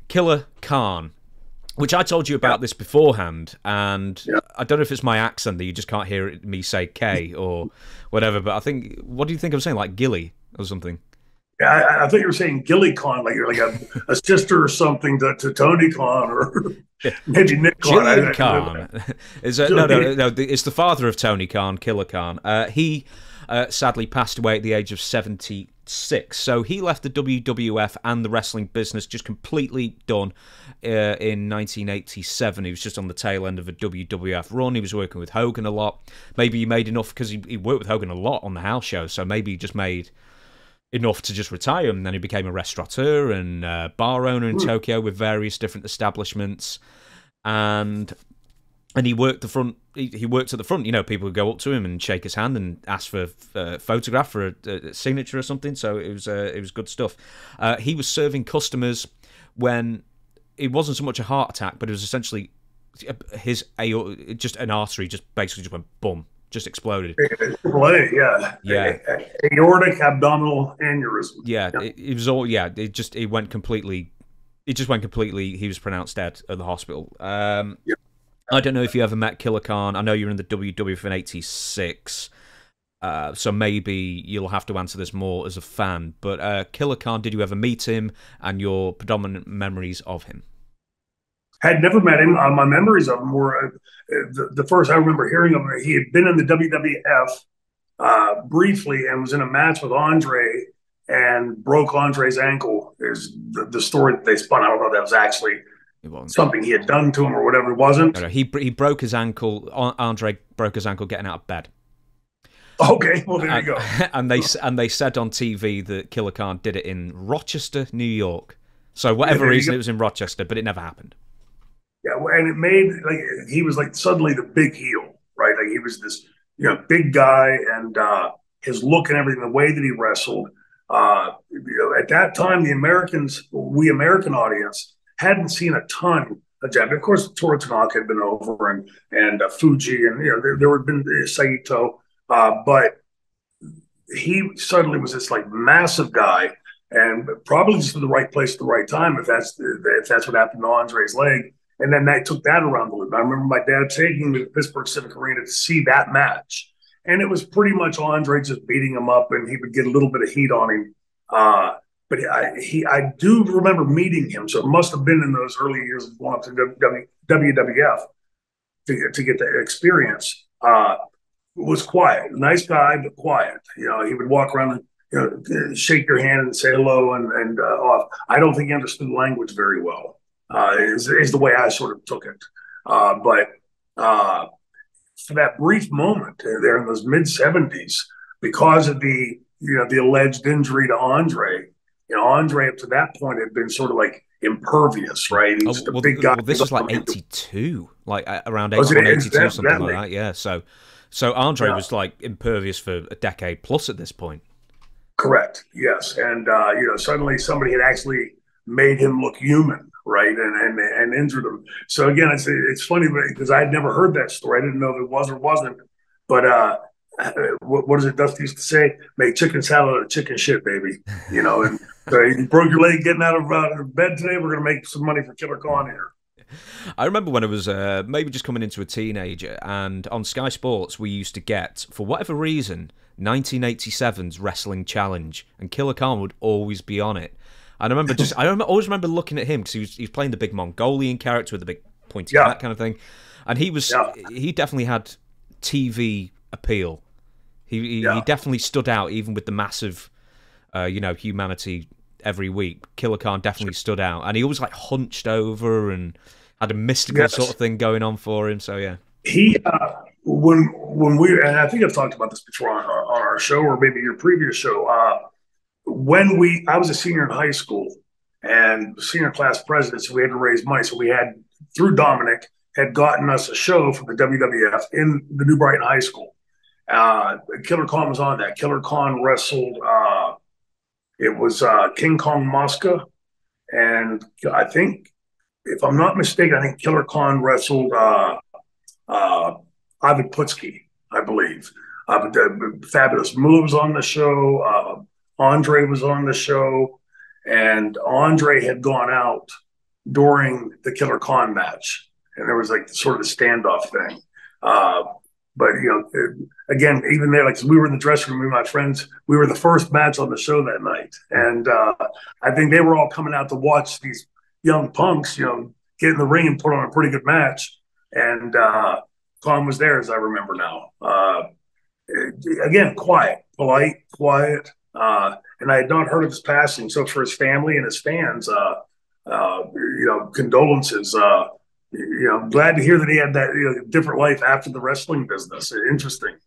Killer Khan, which I told you about this beforehand, and I don't know if it's my accent that you just can't hear me say K or whatever, but I think, what do you think I'm saying, like Gilly or something? Yeah, I think you were saying Gilly Khan, like you're like a sister or something to Tony Khan or maybe Nick Khan. Gillian Khan. No, it's the father of Tony Khan, Killer Khan. He sadly passed away at the age of 76. So he left the WWF and the wrestling business just completely done in 1987. He was just on the tail end of a WWF run. He was working with Hogan a lot. Maybe he made enough because he worked with Hogan a lot on the house show. So maybe he just made enough to just retire, and then he became a restaurateur and bar owner in Tokyo with various different establishments, and he worked the front. He worked at the front. You know, people would go up to him and shake his hand and ask for a photograph for a signature or something. So it was good stuff. He was serving customers when it wasn't so much a heart attack, but it was essentially his just an artery just basically just went boom. Just exploded. Yeah. Aortic abdominal aneurysm. Yeah, yeah. It was all. Yeah, it went completely. It just went completely. He was pronounced dead at the hospital. I don't know if you ever met Killer Khan. I know you're in the WWF in '86, so maybe you'll have to answer this more as a fan. But Killer Khan, did you ever meet him, and your predominant memories of him? Had never met him. My memories of him were the first I remember hearing of him. He had been in the WWF briefly and was in a match with Andre and broke Andre's ankle. Is the story that they spun. I don't know if that was actually something he had done to him or whatever. It wasn't. No, he broke his ankle. Andre broke his ankle getting out of bed. Okay, well there you go. And they said on TV that Killer Khan did it in Rochester, New York. So whatever reason, it was in Rochester, but it never happened. Yeah, and it made like he was like suddenly the big heel, right? Like he was this big guy, and his look and everything, the way that he wrestled. At that time, we American audience hadn't seen a ton of Japan. Of course, Tora Tanaka had been over, and Fuji, and there had been Saito, but he suddenly was this like massive guy, and probably just in the right place at the right time. If that's what happened to Andre's leg. And then they took that around the loop. I remember my dad taking me to Pittsburgh Civic Arena to see that match. And it was pretty much Andre just beating him up, and he would get a little bit of heat on him. But I do remember meeting him. So it must have been in those early years of going up to WWF to get the experience. Was quiet. Nice guy, but quiet. He would walk around and shake your hand and say hello and off. I don't think he understood language very well. Is the way I sort of took it. But for that brief moment there in those mid-70s, because of the alleged injury to Andre, Andre up to that point had been sort of like impervious, right? He's the big guy. Well, this was like 82, like around 81, 82, something like that. Yeah, so Andre was like impervious for a decade plus at this point. Correct. Yes, and suddenly somebody had actually made him look human, right, and injured him. So again, it's funny because I had never heard that story. I didn't know if it was or wasn't. But what does it Dusty used to say? Make chicken salad out of chicken shit, baby. And so you broke your leg getting out of bed today. We're gonna make some money for Killer Khan here. I remember when I was maybe just coming into a teenager, and on Sky Sports we used to get, for whatever reason, 1987's Wrestling Challenge, and Killer Khan would always be on it. And I always remember looking at him because he was playing the big Mongolian character with the big pointy hat kind of thing, and he definitely had TV appeal. He definitely stood out, even with the massive, humanity every week. Killer Khan definitely stood out, and he always like hunched over and had a mystical sort of thing going on for him. So yeah, he when we, and I think I've talked about this before on our show or maybe your previous show. I was a senior in high school and senior class president, so we had to raise money. So we had, through Dominic, had gotten us a show for the WWF in the New Brighton High School. Killer Khan was on that. Killer Khan wrestled, it was King Kong Mosca. And I think, if I'm not mistaken, I think Killer Khan wrestled Ivan Putski, I believe. Fabulous Moves on the show. Andre was on the show, and Andre had gone out during the Killer Khan match, and there was like sort of a standoff thing. But again, even there, like we were in the dressing room with my friends, we were the first match on the show that night, and I think they were all coming out to watch these young punks, get in the ring and put on a pretty good match. And Khan was there, as I remember now. Again, polite, quiet, and I had not heard of his passing. So for his family and his fans, condolences. Glad to hear that he had that different life after the wrestling business. Interesting.